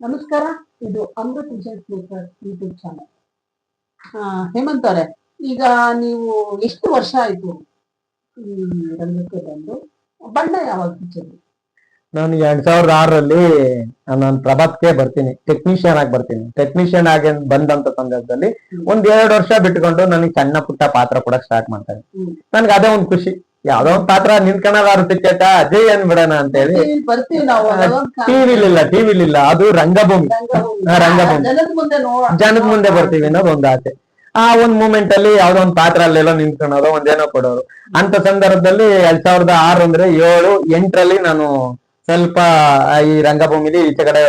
ನಮಸ್ಕಾರ, ಇದು Amrit Vijay speaker YouTube channel. Hemanth ಅವರೇ, ಈಗ ನೀವು ಎಷ್ಟು ವರ್ಷ ಆಯ್ತು ಈ ರಂಗಕ್ಕೆ ಬಂದು? ಬಣ್ಣ ಯಾವಾಗ ಹಚ್ಚಿದ್ರಿ? ನಾನು 2006ರಲ್ಲಿ ನಾನು ಪ್ರಭಾತ್ಗೆ ಬರ್ತೀನಿ, ಟೆಕ್ನಿಷಿಯನ್ ಆಗಿ ಬರ್ತೀನಿ. ಟೆಕ್ನಿಷಿಯನ್ ಆಗಿ ಬಂದಂತ ಸಂದರ್ಭದಲ್ಲಿ ಒಂದ್ 2 ವರ್ಷ ಬಿಟ್ಕೊಂಡು ನನಗೆ ಸಣ್ಣ ಪುಟ್ಟ ಪಾತ್ರ ಕೊಡಕ್ ಸ್ಟಾರ್ಟ್ ಮಾಡ್ತಾರೆ. ನನ್ಗೆ ಅದೇ ಒಂದ್ ಖುಷಿ, ಯಾವ್ದೋ ಒಂದ್ ಪಾತ್ರ ನಿಂತ್ಕೊಳ್ಳೋದಾರು ಟಿಕೆಟ್ ಅಜಯ್ ಏನ್ ಬಿಡೋಣ ಅಂತ ಹೇಳಿ. ಬರ್ತೀವಿ ನಾವು ಟಿವಿಲಿಲ್ಲ, ಅದು ರಂಗಭೂಮಿ. ರಂಗಭೂಮಿ ಜನದ ಮುಂದೆ ಬರ್ತೀವಿ ಅನ್ನೋದು ಒಂದು ಆಸೆ. ಆ ಒಂದ್ ಮೂಮೆಂಟ್ ಅಲ್ಲಿ ಯಾವ್ದೋ ಒಂದ್ ಪಾತ್ರ ಅಲ್ಲೆಲ್ಲೋ ನಿಂತ್ಕೊಳ್ಳೋದು, ಒಂದೇನೋ ಕೊಡೋರು. ಅಂತ ಸಂದರ್ಭದಲ್ಲಿ 2006 ಅಂದ್ರೆ 7, 8ರಲ್ಲಿ ನಾನು ಸ್ವಲ್ಪ ಈ ರಂಗಭೂಮಿಲಿ ಈಚೆ ಕಡೆ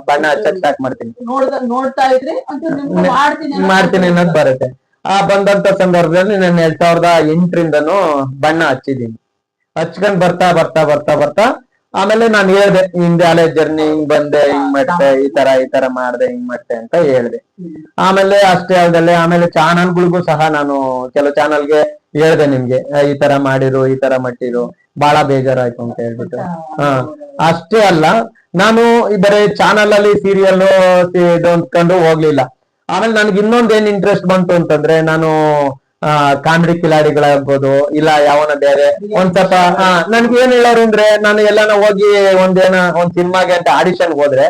ಬಣ್ಣ ಹಚ್ಚಕ್ ಸ್ಟಾರ್ಟ್ ಮಾಡ್ತೀನಿ. ನೋಡ್ತಾ ಇದ್ರಿ ಮಾಡ್ತೀನಿ ಅನ್ನೋದು ಬರುತ್ತೆ. ಆ ಬಂದಂತ ಸಂದರ್ಭದಲ್ಲಿ ನಾನು 2008ರಿಂದನೂ ಬಣ್ಣ ಹಚ್ಚಿದ್ದೀನಿ. ಹಚ್ಕೊಂಡ್ ಬರ್ತಾ ಬರ್ತಾ ಬರ್ತಾ ಬರ್ತಾ ಆಮೇಲೆ ನಾನು ಹೇಳ್ದೆ, ಹಿಂದೆ ಹಳೆ ಜರ್ನಿ ಹಿಂಗ್ ಬಂದೆ, ಹಿಂಗ್ ಮಾಡ್ತೆ, ಈ ತರ ಮಾಡ್ದೆ, ಹಿಂಗ್ ಮಾಡ್ತೆ ಅಂತ ಹೇಳ್ದೆ. ಆಮೇಲೆ ಅಷ್ಟೇ ಅಲ್ದಲ್ಲೇ ಆಮೇಲೆ ಚಾನಲ್ಗಳಿಗೂ ಸಹ ನಾನು ಕೆಲವು ಚಾನಲ್ಗೆ ಹೇಳ್ದೆ, ನಿಮ್ಗೆ ಈ ತರ ಮಾಡಿರು, ಈ ತರ ಮಟ್ಟಿರು, ಬಹಳ ಬೇಜಾರಾಯ್ತು ಅಂತ ಹೇಳ್ಬಿಟ್ಟು. ಅಷ್ಟೇ ಅಲ್ಲ, ನಾನು ಬರೀ ಚಾನಲ್ ಅಲ್ಲಿ ಸೀರಿಯಲ್ ಇದು ಅಂದ್ಕೊಂಡು ಹೋಗ್ಲಿಲ್ಲ. ಆಮೇಲೆ ನನ್ಗೆ ಇನ್ನೊಂದೇನ್ ಇಂಟ್ರೆಸ್ಟ್ ಬಂತು ಅಂತಂದ್ರೆ, ನಾನು ಕಾಮಿಡಿ ಕಿಲಾಡಿಗಳಾಗ್ಬೋದು, ಇಲ್ಲ ಯಾವನ ಬೇರೆ ಒಂದ್ ಸ್ವಲ್ಪ ನನ್ಗೆ ಏನ್ ಹೇಳೋರು ಅಂದ್ರೆ, ನಾನು ಎಲ್ಲಾನ ಹೋಗಿ ಒಂದ್ ಸಿನಿಮಾಗೆ ಅಂತ ಆಡಿಷನ್ಗೆ ಹೋದ್ರೆ,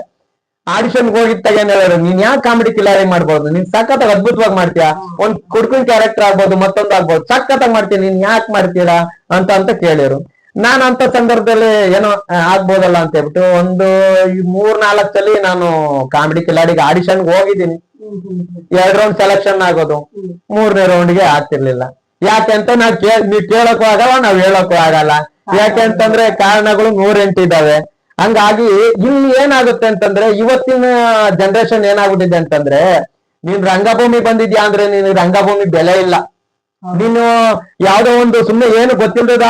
ಆಡಿಷನ್ಗೆ ಹೋಗಿದ್ದಾಗ ಏನ್ ಹೇಳೋರು, ನೀನ್ ಯಾಕೆ ಕಾಮಿಡಿ ಕಿಲಾಡಿ ಮಾಡ್ಬೋದು, ನೀನ್ ಸಖತ್ತಾಗಿ ಅದ್ಭುತವಾಗಿ ಮಾಡ್ತೀಯಾ, ಒಂದ್ ಕುಡ್ಕುನ್ ಕ್ಯಾರೆಕ್ಟರ್ ಆಗ್ಬೋದು, ಮತ್ತೊಂದ್ ಆಗ್ಬೋದು, ಸಖತ್ತಾಗಿ ಮಾಡ್ತೀಯ, ನೀನ್ ಯಾಕೆ ಮಾಡ್ತೀರಾ ಅಂತ ಕೇಳಿರು. ನಾನ್ ಅಂತ ಸಂದರ್ಭದಲ್ಲಿ ಏನೋ ಆಗ್ಬೋದಲ್ಲ ಅಂತ ಹೇಳ್ಬಿಟ್ಟು ಒಂದು 3-4 ಸಲ ನಾನು ಕಾಮಿಡಿ ಕಿಲಾಡಿಗೆ ಆಡಿಷನ್ಗೆ ಹೋಗಿದ್ದೀನಿ. 2 ರೌಂಡ್ ಸೆಲೆಕ್ಷನ್ ಆಗೋದು, 3ನೇ ರೌಂಡ್ಗೆ ಆಗ್ತಿರ್ಲಿಲ್ಲ. ಯಾಕೆ ಅಂತ ನೀವ್ ಕೇಳಕ್ಕೂ ಆಗಲ್ಲ, ನಾವ್ ಹೇಳಕ್ಕೂ ಆಗಲ್ಲ. ಯಾಕೆ ಅಂತಂದ್ರೆ ಕಾರಣಗಳು 108 ಇದಾವೆ. ಹಂಗಾಗಿ ಇಲ್ಲಿ ಏನಾಗುತ್ತೆ ಅಂತಂದ್ರೆ, ಇವತ್ತಿನ ಜನರೇಷನ್ ಏನಾಗ್ಬಿಟ್ಟಿದೆ ಅಂತಂದ್ರೆ, ನೀನ್ ರಂಗಭೂಮಿ ಬಂದಿದ್ಯಾ ಅಂದ್ರೆ ನೀನ್ ರಂಗಭೂಮಿ ಬೆಲೆ ಇಲ್ಲ. ನೀನು ಯಾವ್ದೋ ಒಂದು ಸುಮ್ನೆ ಏನು ಗೊತ್ತಿಲ್ಲದ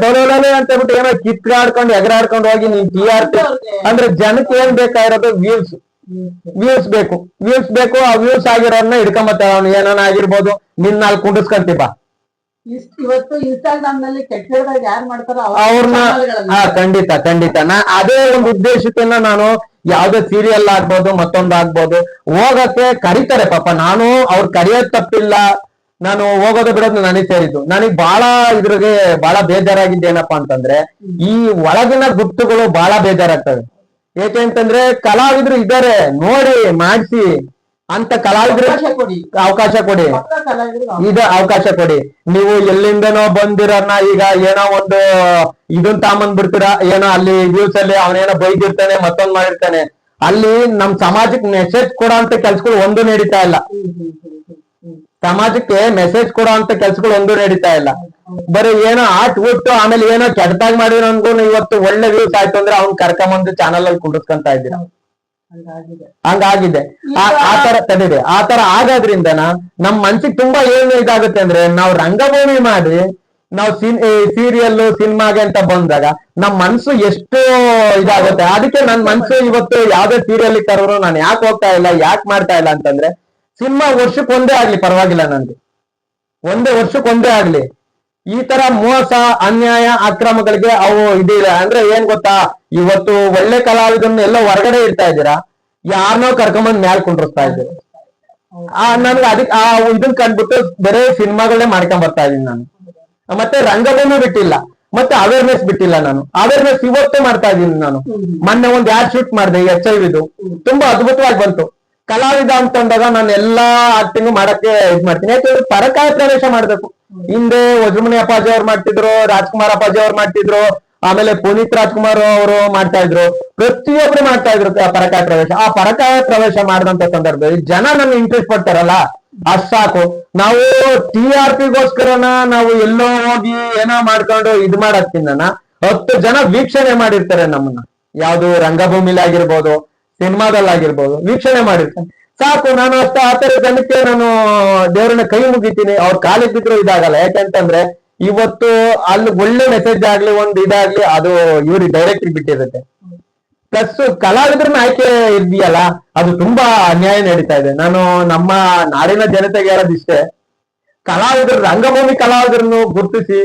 ಬರೋಲೇ ಅಂತ ಹೇಳ್ಬಿಟ್ಟು ಏನೋ ಕಿತ್ಕಾಡ್ಕೊಂಡು ಎಗರಾಡ್ಕೊಂಡು ಹೋಗಿ ನೀನ್ TRP ಅಂದ್ರೆ ಜನಕ್ಕೆ ಏನ್ ಬೇಕಾಗಿರೋದು ವ್ಯೂಸ್ ಬೇಕು. ಆ ವ್ಯೂಸ್ ಆಗಿರೋನ್ನ ಹಿಡ್ಕೊಂಬತ್ತ, ಅವ್ನು ಏನಾನ ಆಗಿರ್ಬೋದು, ನಿನ್ನ ಅಲ್ಲಿ ಕುಂಡಿಸ್ಕೊಂತೀಪ. ಇವತ್ತು ಇನ್ಸ್ಟಾಗ್ರಾಮ್ ನಲ್ಲಿ ಕೆಟ್ಟದಾಗ ಯಾರು ಮಾಡ್ತಾರೋ ಅವ್ರನ್ನ ಖಂಡಿತ ಅದೇ ಒಂದು ಉದ್ದೇಶಕ್ಕೆನ ನಾನು ಯಾವ್ದೇ ಸೀರಿಯಲ್ ಆಗ್ಬೋದು, ಮತ್ತೊಂದಾಗ್ಬೋದು, ಹೋಗಕ್ಕೆ ಕರೀತಾರೆ ಪಾಪ. ನಾನು ಅವ್ರು ಕರೆಯೋದ್ ತಪ್ಪಿಲ್ಲ, ನಾನು ಹೋಗೋದು ಬಿಡೋದು ನನಗೆ ಸೇರಿದ್ದು. ನನಗ್ ಬಹಳ ಬೇಜಾರಾಗಿದ್ದೇನಪ್ಪಾ ಅಂತಂದ್ರೆ, ಈ ಒಳಗಿನ ಗುಟ್ಟುಗಳು ಬಹಳ ಬೇಜಾರಾಗ್ತವೆ. ಏಕೆ ಅಂತಂದ್ರೆ ಕಲಾವಿದ್ರು ಇದಾರೆ, ನೋಡಿ ಮಾಡಿಸಿ ಅಂತ ಕಲಾವಿದ್ರು ಅವಕಾಶ ಕೊಡಿ, ಅವಕಾಶ ಕೊಡಿ. ನೀವು ಎಲ್ಲಿಂದನೋ ಬಂದಿರನ್ನ ಈಗ ಏನೋ ಒಂದು ಇದನ್ ತಾಂಬಂದ್ಬಿಡ್ತೀರಾ, ಏನೋ ಅಲ್ಲಿ ವ್ಯೂಸ್ ಅಲ್ಲಿ ಅವನೇನೋ ಬೈದಿರ್ತಾನೆ, ಮತ್ತೊಂದ್ ಮಾಡಿರ್ತಾನೆ. ಅಲ್ಲಿ ನಮ್ ಸಮಾಜಕ್ಕೆ ಮೆಸೇಜ್ ಕೊಡೋ ಅಂತ ಕೆಲ್ಸಗಳು ಒಂದು ನಡೀತಾ ಇಲ್ಲ. ಸಮಾಜಕ್ಕೆ ಮೆಸೇಜ್ ಕೊಡೋ ಅಂತ ಕೆಲ್ಸಗಳು ಒಂದು ನಡೀತಾ ಇಲ್ಲ. ಬರೀ ಏನೋ ಬಿಟ್ಟು ಆಮೇಲೆ ಏನೋ ಕೆಟ್ಟದಾಗಿ ಮಾಡಿರೋನ್ಗೂ ಇವತ್ತು ಒಳ್ಳೆ ವ್ಯೂಸ್ ಆಯ್ತು ಅಂದ್ರೆ ಅವ್ನ್ ಕರ್ಕೊಂಬಂದು ಚಾನಲ್ ಅಲ್ಲಿ ಕುಂಡಿಸ್ಕೊಂತ ಇದ್ದೀರಾ. ಹಂಗಾಗಿದೆ. ಆತರ ಆಗೋದ್ರಿಂದ ನಮ್ ಮನ್ಸಿಗೆ ತುಂಬಾ ಏನು ಇದಾಗುತ್ತೆ ಅಂದ್ರೆ, ನಾವು ರಂಗಭೂಮಿ ಮಾಡಿ ನಾವು ಸೀರಿಯಲ್ ಸಿನಿಮಾಗೆ ಅಂತ ಬಂದಾಗ ನಮ್ ಮನ್ಸು ಎಷ್ಟು ಇದಾಗುತ್ತೆ. ಅದಕ್ಕೆ ನನ್ ಮನ್ಸು ಇವತ್ತು ಯಾವ್ದೇ ಸೀರಿಯಲ್ ಕರೋರು ನಾನು ಯಾಕೆ ಹೋಗ್ತಾ ಇಲ್ಲ, ಯಾಕೆ ಮಾಡ್ತಾ ಇಲ್ಲ ಅಂತಂದ್ರೆ, ಸಿನಿಮಾ ವರ್ಷಕ್ಕೊಂದೇ ಆಗ್ಲಿ ಪರವಾಗಿಲ್ಲ, ನನ್ಗೆ ಒಂದೇ ವರ್ಷಕ್ಕೊಂದೇ ಆಗ್ಲಿ. ಈ ತರ ಮೋಸ, ಅನ್ಯಾಯ, ಅಕ್ರಮಗಳಿಗೆ ಅವು ಇದಿಲ್ಲ ಅಂದ್ರೆ ಏನ್ ಗೊತ್ತಾ, ಇವತ್ತು ಒಳ್ಳೆ ಕಲಾವಿದನ್ನ ಎಲ್ಲ ಹೊರಗಡೆ ಇಡ್ತಾ ಇದ್ದೀರಾ, ಯಾರನ್ನೋ ಕರ್ಕೊಂಬಂದ್ ಮ್ಯಾಲ್ ಕುಂಡ್ರಿಸ್ತಾ ಇದ್ದೀರಾ. ನನ್ಗೆ ಅದಕ್ಕೆ ಇದನ್ ಕಂಡ್ಬಿಟ್ಟು ಬರೇ ಸಿನಿಮಾಗಳನ್ನೇ ಮಾಡ್ಕೊಂಡ್ ಬರ್ತಾ ಇದೀನಿ ನಾನು. ಮತ್ತೆ ರಂಗಭೂಮಿ ಬಿಟ್ಟಿಲ್ಲ, ಮತ್ತೆ ಅವೇರ್ನೆಸ್ ಬಿಟ್ಟಿಲ್ಲ. ನಾನು ಅವೇರ್ನೆಸ್ ಇವತ್ತು ಮಾಡ್ತಾ ಇದ್ದೀನಿ. ನಾನು ಮೊನ್ನೆ ಒಂದ್ ಆಡ್ ಶೂಟ್ ಮಾಡಿದೆ HIV ತುಂಬಾ ಅದ್ಭುತವಾಗಿ ಬಂತು. ಕಲಾವಿದ ಅಂತಂದಾಗ ನಾನು ಎಲ್ಲಾ ಆಕ್ಟಿಂಗ್ ಮಾಡಕ್ಕೆ ಇದ್ ಮಾಡ್ತೀನಿ. ಯಾಕಂದ್ರೆ ಪರಕಾಯ ಪ್ರವೇಶ ಮಾಡ್ಬೇಕು. ಹಿಂದೆ ವಜ್ರಮುನಿ ಅಪ್ಪಾಜಿ ಅವ್ರು ಮಾಡ್ತಿದ್ರು, ರಾಜ್ಕುಮಾರ್ ಅಪ್ಪಾಜಿ ಅವ್ರು ಮಾಡ್ತಿದ್ರು, ಆಮೇಲೆ ಪುನೀತ್ ರಾಜ್ಕುಮಾರ್ ಅವರು ಮಾಡ್ತಾ ಇದ್ರು, ಪ್ರತಿಯೊಬ್ರು ಮಾಡ್ತಾ ಇದ್ರು ಪರಕಾಯ ಪ್ರವೇಶ. ಆ ಪರಕಾಯ ಪ್ರವೇಶ ಮಾಡಿದಂತ ಸಂದರ್ಭದಲ್ಲಿ ಜನ ನನ್ನ ಇಂಟ್ರೆಸ್ಟ್ ಪಡ್ತಾರಲ್ಲ, ಅಷ್ಟ್ ಸಾಕು. ನಾವು TRPಗೋಸ್ಕರನ ನಾವು ಎಲ್ಲೋ ಹೋಗಿ ಏನೋ ಮಾಡ್ಕೊಂಡು ಇದ್ ಮಾಡಕ್ತಿನ 10 ಜನ ವೀಕ್ಷಣೆ ಮಾಡಿರ್ತಾರೆ ನಮ್ಮನ್ನ. ಯಾವ್ದು ರಂಗಭೂಮಿಲಿ ಆಗಿರ್ಬೋದು, ಸಿನಿಮಾದಲ್ಲಾಗಿರ್ಬೋದು, ವೀಕ್ಷಣೆ ಮಾಡಿರ್ತಾನೆ. ಸಾಕು. ನಾನು ಆತರ ಜನಕ್ಕೆ ನಾನು ದೇವ್ರನ್ನ ಕೈ ಮುಗಿತೀನಿ. ಅವ್ರ ಕಾಲಿಗೆ ಬಿದ್ರು ಇದಾಗಲ್ಲ. ಯಾಕೆಂತಂದ್ರೆ ಇವತ್ತು ಅಲ್ಲಿ ಒಳ್ಳೆ ಮೆಸೇಜ್ ಆಗ್ಲಿ, ಒಂದ್ ಇದಾಗ್ಲಿ, ಅದು ಇವ್ರಿಗೆ ಡೈರೆಕ್ಟ್ ಬಿಟ್ಟಿರುತ್ತೆ. ಪ್ಲಸ್ ಕಲಾವಿದ್ರನ್ನ ಆಯ್ಕೆ ಇದೆಯಲ್ಲ, ಅದು ತುಂಬಾ ಅನ್ಯಾಯ ನಡೀತಾ ಇದೆ. ನಾನು ನಮ್ಮ ನಾಡಿನ ಜನತೆಗೆ ಹೇಳೋದಿಷ್ಟೇ, ಕಲಾವಿದ್ರು, ರಂಗಭೂಮಿ ಕಲಾವಿದ್ರನ್ನು ಗುರುತಿಸಿ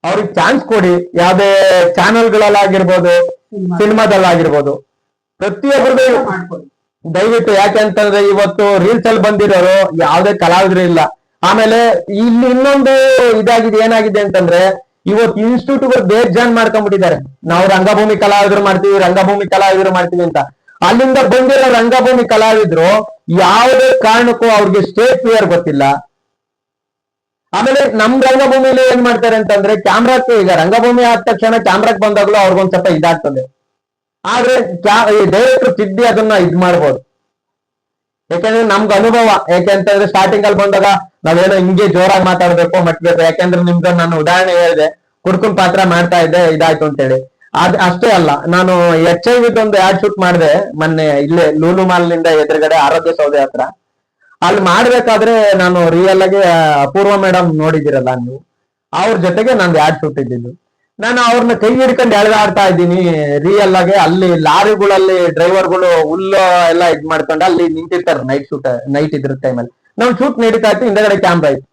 ಅವ್ರಿಗೆ ಚಾನ್ಸ್ ಕೊಡಿ. ಯಾವ್ದೇ ಚಾನೆಲ್ಗಳಲ್ಲಾಗಿರ್ಬೋದು, ಸಿನಿಮಾದಲ್ಲಾಗಿರ್ಬೋದು. ಪ್ರತಿಯೊಬ್ಬರು ಮಾಡ್ಕೊಳ್ಳಿ. ದಯವಿಟ್ಟು. ಯಾಕೆಂತಂದ್ರೆ ಇವತ್ತು ರೀಲ್ಸ್ ಅಲ್ಲಿ ಬಂದಿರೋರು ಯಾವ್ದೇ ಕಲಾವಿದ್ರು ಇಲ್ಲ. ಆಮೇಲೆ ಇಲ್ಲಿ ಇನ್ನೊಂದು ಇದಾಗಿದೆ, ಏನಾಗಿದೆ ಅಂತಂದ್ರೆ ಇವತ್ತು ಇನ್ಸ್ಟಿಟ್ಯೂಟ್ಗಳು ಬೇಜಾನ್ ಮಾಡ್ಕೊಂಡ್ಬಿಟ್ಟಿದ್ದಾರೆ. ನಾವು ರಂಗಭೂಮಿ ಕಲಾವಿದ್ರು ಮಾಡ್ತೀವಿ ಅಂತ. ಅಲ್ಲಿಂದ ಬಂದಿರೋ ರಂಗಭೂಮಿ ಕಲಾವಿದ್ರು ಯಾವುದೇ ಕಾರಣಕ್ಕೂ ಅವ್ರಿಗೆ ಸ್ಟೇಜ್ ಫಿಯರ್ ಗೊತ್ತಿಲ್ಲ. ಆಮೇಲೆ ನಮ್ ರಂಗಭೂಮಿಲಿ ಏನ್ ಮಾಡ್ತಾರೆ ಅಂತಂದ್ರೆ ಕ್ಯಾಮ್ರಾಕ್ಕೆ, ಈಗ ರಂಗಭೂಮಿ ಆದ ತಕ್ಷಣ ಕ್ಯಾಮ್ರಾಕ್ ಬಂದಾಗ್ಲೂ ಅವ್ರಿಗೊಂದ್ ಸ್ವಲ್ಪ ಇದಾಗ್ತದೆ. ಆದ್ರೆ ಡೈರೆಕ್ಟರ್ ತಿದ್ದಿ ಅದನ್ನ ಇದ್ ಮಾಡ್ಬೋದು. ಯಾಕಂದ್ರೆ ನಮ್ಗೆ ಅನುಭವ, ಯಾಕೆಂತಂದ್ರೆ ಸ್ಟಾರ್ಟಿಂಗ್ ಅಲ್ಲಿ ಬಂದಾಗ ನಾವೇನೋ ಹಿಂಗೆ ಜೋರಾಗಿ ಮಾತಾಡ್ಬೇಕು ಮಟ್ಬೇಕು. ಯಾಕಂದ್ರೆ ನಿಮ್ಗೆ ನಾನು ಉದಾಹರಣೆ ಹೇಳಿದೆ, ಕುಡ್ಕೊಂಡ್ ಪಾತ್ರ ಮಾಡ್ತಾ ಇದ್ದೆ, ಇದಾಯ್ತು ಅಂತೇಳಿ. ಅಷ್ಟೇ ಅಲ್ಲ, ನಾನು HIV ಒಂದು ಆಡ್ ಶೂಟ್ ಮಾಡಿದೆ ಮೊನ್ನೆ, ಇಲ್ಲೇ ಲೂಲು ಮಾಲ್ನಿಂದ ಎದುರುಗಡೆ ಆರೋಗ್ಯ ಸೌದೆ ಹತ್ರ. ಅಲ್ಲಿ ಮಾಡ್ಬೇಕಾದ್ರೆ ನಾನು ರಿಯಲ್ ಆಗಿ ಅಪೂರ್ವ ಮೇಡಮ್ ನೋಡಿದಿರಲ್ಲ ನೀವು, ಅವ್ರ ಜೊತೆಗೆ ನಂದು ಆಡ್ ಶೂಟ್ ಇದ್ದಿದ್ದು. ನಾನು ಅವ್ರನ್ನ ಕೈ ಹಿಡ್ಕೊಂಡು ಎಳೆದಾಡ್ತಾ ಇದ್ದೀನಿ ರಿಯಲ್ ಆಗಿ. ಅಲ್ಲಿ ಲಾರಿಗಳಲ್ಲಿ ಡ್ರೈವರ್ಗಳು ಹುಲ್ಲು ಎಲ್ಲ ಇದ್ ಮಾಡ್ಕೊಂಡು ಅಲ್ಲಿ ನಿಂತಿರ್ತಾರೆ ನೈಟ್ ಇದ್ರ ಟೈಮಲ್ಲಿ. ನಾವು ಶೂಟ್ ನಡೀತಾ ಇತ್ತು, ಹಿಂದಗಡೆ ಕ್ಯಾಮ್ರಾ ಇತ್ತು.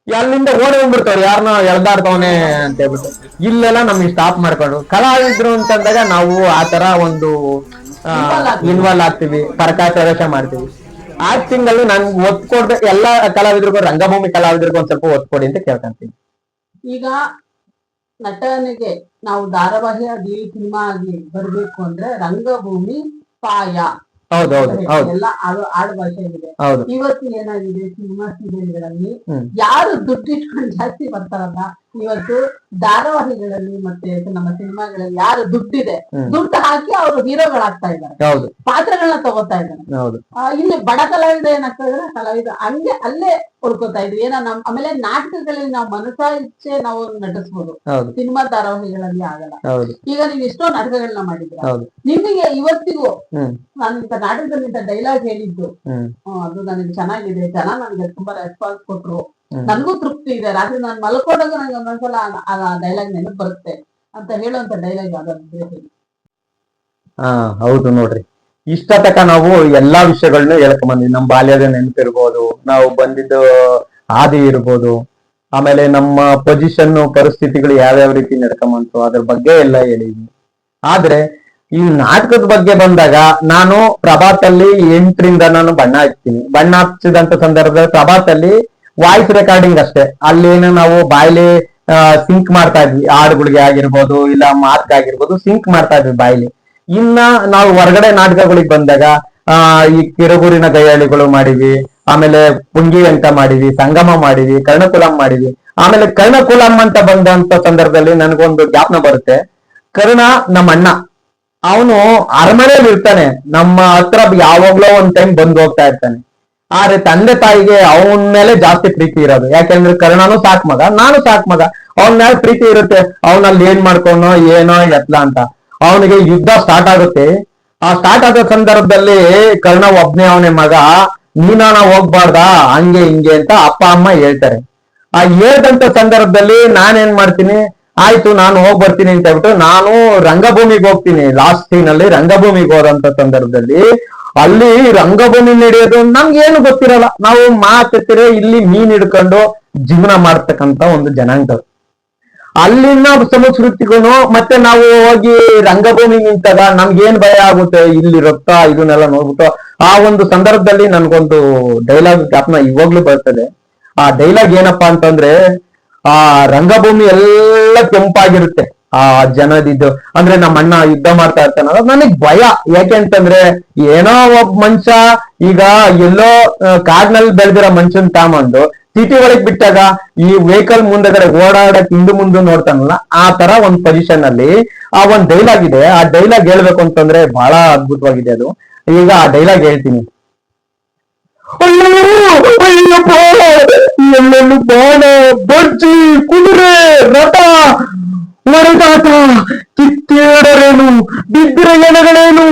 ಅಲ್ಲಿಂದ ಓಡಿ ಬಂದ್ಬಿಡ್ತಾವ್ರು, ಯಾರನ್ನ ಎಳ್ದಾಡ್ತವನೆ ಅಂತ ಹೇಳ್ಬಿಟ್ಟು. ಇಲ್ಲೆಲ್ಲ ನಮ್ಗೆ ಸ್ಟಾಪ್ ಮಾಡ್ಕೊಂಡು ಕಲಾವಿದ್ರು ಅಂತಂದಾಗ ನಾವು ಆತರ ಒಂದು ಇನ್ವಾಲ್ವ್ ಆಗ್ತೀವಿ, ಪರಕಾಯ ಪ್ರವೇಶ ಮಾಡ್ತೀವಿ. ಆಕ್ಟಿಂಗ್ ಅಲ್ಲಿ ನನ್ಗೆ ಒತ್ತು ಕೊಡ್ಬೇಕು. ಎಲ್ಲಾ ಕಲಾವಿದ್ರಿಗೂ, ರಂಗಭೂಮಿ ಕಲಾವಿದ್ರಿಗೂ ಒಂದ್ ಸ್ವಲ್ಪ ಒತ್ತು ಕೊಡಿ ಅಂತ ಕೇಳ್ಕೊಂತೀನಿ. ಈಗ ನಟನಿಗೆ ನಾವು ಧಾರಾವಾಹಿ ಆಗಿ ಸಿನಿಮಾ ಆಗಿ ಬರ್ಬೇಕು ಅಂದ್ರೆ ರಂಗಭೂಮಿ ಪಾಯ. ಹೌದೌದು ಹೌದು, ಎಲ್ಲ ಆಡು ಭಾಷೆ ಇದೆ. ಹೌದು. ಇವತ್ತು ಏನಾಗಿದೆ, ಸಿನಿಮಾ ಸೀರಿಯಲ್ಗಳಲ್ಲಿ ಯಾರು ದುಡ್ಡು ಇಟ್ಕೊಂಡು ಜಾಸ್ತಿ ಬರ್ತಾರಲ್ಲ, ಇವತ್ತು ಧಾರಾವಾಹಿಗಳಲ್ಲಿ ಮತ್ತೆ ನಮ್ಮ ಸಿನಿಮಾಗಳಲ್ಲಿ ಯಾರು ದುಡ್ಡಿದೆ, ದುಡ್ಡು ಹಾಕಿ ಅವರು ಹೀರೋಗಳಾಗ್ತಾ ಇದ್ದಾರೆ, ಪಾತ್ರಗಳನ್ನ ತಗೋತಾ ಇದ್ದಾರೆ. ಇಲ್ಲಿ ಬಡ ಕಲಾವಿದ ಏನಾಗ್ತಾ ಇದಾರೆ, ಕಲಾವಿದ ಹಂಗೆ ಅಲ್ಲೇ ಉಳ್ಕೋತಾ ಇದ್ವಿ. ಏನೋ ಆಮೇಲೆ ನಾಟಕಗಳಲ್ಲಿ ನಾವು ಮನಸಾ ಇಚ್ಛೆ ನಾವು ನಟಿಸ್ಬೋದು, ಸಿನಿಮಾ ಧಾರಾವಾಹಿಗಳಲ್ಲಿ ಆಗಲ್ಲ. ಈಗ ನೀವು ಎಷ್ಟೋ ನಾಟಕಗಳನ್ನ ಮಾಡಿದ್ರ, ನಿಮಗೆ ಇವತ್ತಿಗೂ ನಾನು ಇಂತ ನಾಟಕದಲ್ಲಿ ಇಂತ ಡೈಲಾಗ್ ಹೇಳಿದ್ದು ಅದು ನನಗೆ ಚೆನ್ನಾಗಿದೆ, ಜನ ನನಗೆ ತುಂಬಾ ರೆಸ್ಪಾನ್ಸ್ ಕೊಟ್ರು, ನನ್ಗೂ ತೃಪ್ತಿ ಇದೆ, ರಾತ್ರಿ ನಾನು ಮಲ್ಕೊಂಡಾಗ ನಂಗೆ ಒಂದೊಂದ್ಸಲ ಆ ಡೈಲಾಗ್ ನೆನಪು ಬರುತ್ತೆ ಅಂತ ಹೇಳುವಂತ ಡೈಲಾಗ್ ಯಾವ್ದಾದ್ರು? ಹೌದು ನೋಡ್ರಿ, ಇಷ್ಟ ತಕ ನಾವು ಎಲ್ಲಾ ವಿಷಯಗಳನ್ನ ಹೇಳ್ಕೊಂಬಂದ್ವಿ. ನಮ್ ಬಾಲ್ಯದ ನೆನಪಿರ್ಬೋದು, ನಾವು ಬಂದಿದ್ದು ಹಾದಿ ಇರ್ಬೋದು, ಆಮೇಲೆ ನಮ್ಮ ಪೊಸಿಷನ್ ಪರಿಸ್ಥಿತಿಗಳು ಯಾವ್ಯಾವ ರೀತಿ ನಡ್ಕೊಂಬಂತು ಅದ್ರ ಬಗ್ಗೆ ಎಲ್ಲ ಹೇಳಿದ್ವಿ. ಆದ್ರೆ ಈ ನಾಟಕದ ಬಗ್ಗೆ ಬಂದಾಗ ನಾನು ಪ್ರಭಾತಲ್ಲಿ 8ರಿಂದ ನಾನು ಬಣ್ಣ ಹಚ್ತೀನಿ. ಬಣ್ಣ ಹಚ್ಚಿದಂತ ಸಂದರ್ಭದಲ್ಲಿ ಪ್ರಭಾತಲ್ಲಿ ವಾಯ್ಸ್ ರೆಕಾರ್ಡಿಂಗ್ ಅಷ್ಟೇ. ಅಲ್ಲೇನು ನಾವು ಬಾಯ್ಲಿ ಸಿಂಕ್ ಮಾಡ್ತಾ ಇದ್ವಿ, ಹಾಡುಗಳಿಗೆ ಆಗಿರ್ಬೋದು ಇಲ್ಲ ಮಾತ್ಗಾಗಿರ್ಬೋದು ಸಿಂಕ್ ಮಾಡ್ತಾ ಇದ್ವಿ ಬಾಯ್ಲಿ. ಇನ್ನ ನಾವು ಹೊರಗಡೆ ನಾಟಕಗಳಿಗೆ ಬಂದಾಗ ಈ ಕಿರುಗೂರಿನ ಗೈಯಾಳಿಗಳು ಮಾಡಿವಿ, ಆಮೇಲೆ ಪುಂಗಿ ಅಂತ ಮಾಡಿವಿ, ಸಂಗಮ ಮಾಡಿವಿ, ಕರ್ಣಕುಲಂ ಮಾಡಿವಿ. ಆಮೇಲೆ ಕರ್ಣಕುಲಂ ಅಂತ ಬಂದಂತ ಸಂದರ್ಭದಲ್ಲಿ ನನಗೊಂದು ಜ್ಞಾಪನ ಬರುತ್ತೆ. ಕರ್ಣ ನಮ್ಮ ಅಣ್ಣ, ಅವನು ಅರಮನೆಯಲ್ಲಿ ಇರ್ತಾನೆ, ನಮ್ಮ ಹತ್ರ ಯಾವಾಗ್ಲೋ ಒಂದ್ ಟೈಮ್ ಬಂದು ಹೋಗ್ತಾ ಇರ್ತಾನೆ. ಆದ್ರೆ ತಂದೆ ತಾಯಿಗೆ ಅವನ ಮೇಲೆ ಜಾಸ್ತಿ ಪ್ರೀತಿ ಇರೋದು. ಯಾಕೆಂದ್ರೆ ಕರ್ಣನು ಸಾಕ್ ಮಗ, ನಾನು ಸಾಕ್ ಮಗ, ಅವನ ಮೇಲೆ ಪ್ರೀತಿ ಇರುತ್ತೆ. ಅವನಲ್ಲಿ ಏನ್ ಮಾಡ್ಕೊಂಡೋ ಏನೋ ಎತ್ಲ ಅಂತ. ಅವನಿಗೆ ಯುದ್ಧ ಸ್ಟಾರ್ಟ್ ಆಗುತ್ತೆ. ಆ ಸ್ಟಾರ್ಟ್ ಆದ ಸಂದರ್ಭದಲ್ಲಿ ಕರ್ಣ ಒಬ್ನೇ ಅವನೇ ಮಗ, ನೀನಾನ ಹೋಗ್ಬಾರ್ದಾ ಹಂಗೆ ಹಿಂಗೆ ಅಂತ ಅಪ್ಪ ಅಮ್ಮ ಹೇಳ್ತಾರೆ. ಆ ಹೇಳ್ದಂತ ಸಂದರ್ಭದಲ್ಲಿ ನಾನೇನ್ ಮಾಡ್ತೀನಿ, ಆಯ್ತು ನಾನು ಹೋಗ್ ಬರ್ತೀನಿ ಅಂತ ಹೇಳ್ಬಿಟ್ಟು ನಾನು ರಂಗಭೂಮಿಗೆ ಹೋಗ್ತೀನಿ. ಲಾಸ್ಟ್ ಸೀನ್ ಅಲ್ಲಿ ರಂಗಭೂಮಿಗೆ ಹೋದಂತ ಸಂದರ್ಭದಲ್ಲಿ ಅಲ್ಲಿ ರಂಗಭೂಮಿ ನಡೆಯೋದು ನಮ್ಗೆ ಏನು ಗೊತ್ತಿರಲ್ಲ. ನಾವು ಮಾತಿರ್ತೀರಿ, ಇಲ್ಲಿ ಮೀನ್ ಹಿಡ್ಕೊಂಡು ಜೀವನ ಮಾಡ್ತಕ್ಕಂತ ಒಂದು ಜನಾಂಗ. ಅಲ್ಲಿನ ಸಂಸ್ಕೃತಿಗೂ ಮತ್ತೆ ನಾವು ಹೋಗಿ ರಂಗಭೂಮಿ ನಿಂತಾಗ ನಮ್ಗೇನ್ ಭಯ ಆಗುತ್ತೆ, ಇಲ್ಲಿ ರಕ್ತ ಇದನ್ನೆಲ್ಲ ನೋಡ್ಬಿಟ್ಟು. ಆ ಒಂದು ಸಂದರ್ಭದಲ್ಲಿ ನನ್ಗೊಂದು ಡೈಲಾಗ್ ಜ್ಞಾಪನ ಇವಾಗ್ಲೂ ಬರ್ತದೆ. ಆ ಡೈಲಾಗ್ ಏನಪ್ಪಾ ಅಂತಂದ್ರೆ, ಆ ರಂಗಭೂಮಿ ಎಲ್ಲ ಕೆಂಪಾಗಿರುತ್ತೆ ಆ ಜನದಿದ್ದು. ಅಂದ್ರೆ ನಮ್ಮ ಅಣ್ಣ ಯುದ್ಧ ಮಾಡ್ತಾ ಇರ್ತಾನಲ್ಲ, ನನಗ್ ಭಯ. ಯಾಕೆ ಅಂತಂದ್ರೆ ಏನೋ ಒಬ್ಬ ಮನುಷ್ಯ ಈಗ ಎಲ್ಲೋ ಕಾಡ್ನಲ್ಲಿ ಬೆಳೆದಿರೋ ಮನುಷ್ಯನ್ ತಾಮಂದು ಸಿಟಿ ಒಳಗ್ ಬಿಟ್ಟಾಗ ಈ ವೆಹಿಕಲ್ ಮುಂದಗಡೆ ಓಡಾಡಕ್ ಹಿಂದು ಮುಂದೆ ನೋಡ್ತಾನಲ್ಲ, ಆ ತರ ಒಂದ್ ಪೊಸಿಷನ್ ಅಲ್ಲಿ ಆ ಒಂದ್ ಡೈಲಾಗ್ ಇದೆ. ಆ ಡೈಲಾಗ್ ಹೇಳ್ಬೇಕು ಅಂತಂದ್ರೆ ಬಹಳ ಅದ್ಭುತವಾಗಿದೆ ಅದು. ಈಗ ಆ ಡೈಲಾಗ್ ಹೇಳ್ತೀನಿ. ಅಯ್ಯಪ್ಪ, ಎಲ್ಲೆಲ್ಲೂ ಬಾಣ, ಬರ್ಜಿ, ಕುದುರೆ, ರಥ, ಹೊಡೆದಾಟ, ಕಿತ್ತೇಡರೇನು, ಬಿದ್ದರೆ ಎಣಗಳೇನು